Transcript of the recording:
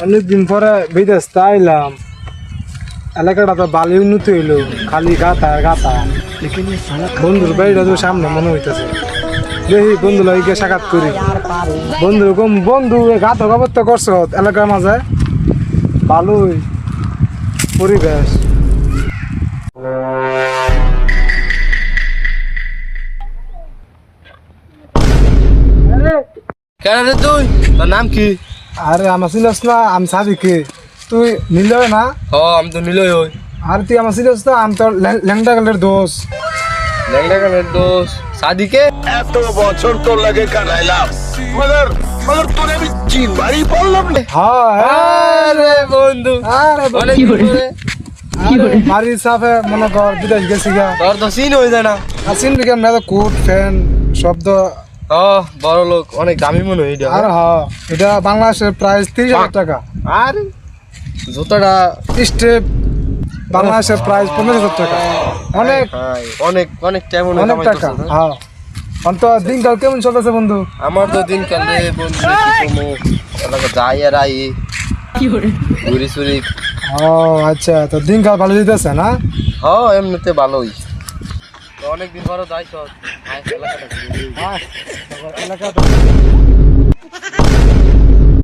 অনেকদিন পরে বিদেশ আইলাম, এলাকাটা তো বালি উন্নতি হইলো, খালি গাতা আর গাতা। বন্ধুর বাড়িটা তো সামনে মনে হইতেছে, দেখি বন্ধু লাগে সাক্ষাৎ করি। বন্ধু কম বন্ধু গাত খবর তো করছ এলাকার মাঝে, ভালোই পরিবেশ। কেন রে তুই? তোর নাম কি? আরে আমার চিনস না, আমি সাদিকে। তুই নিলয় না? আমি তো নিলই হই। আর তুই আমার চিনস না, আমি তোর ল্যাংটা গেলের দোষ। ল্যাংড়া কালের দোষ সাদিকে। এত বছর তোর লাগে কাটাইলাম, মগর মগর তোরে আমি চিনবারই পারলাম না। আরে বন্ধু, আরে অনেক দিন পরে। বাড়ির সাফে মনে কর বিদেশ গেছি গা। তোর তো সিন হয়ে যায় না। আর চিনবি কেমন কোট ফ্যান শব্দ। বড় লোক, অনেক দামি মনে হয় এটা। আর এটা বাংলাদেশের প্রাইস 30,000 টাকা। আর জুতাটা স্টেপ বাংলাদেশের প্রাইস 15,000 টাকা। অনেক অনেক অনেক তেমন অনেক টাকা। হ্যাঁ অন্ত দিনকাল কেমন চলতেছে বন্ধু? আমার তো দিন কালে বন্ধু কি কমু, এলাকা যাই আর আই ঘুরি চুরি। ও আচ্ছা, তো দিনকাল ভালো যেতেছে না? এমনিতে ভালোই। তো অনেকদিন পরে যাইছ এলাকাটা ঘুরি। এলাকা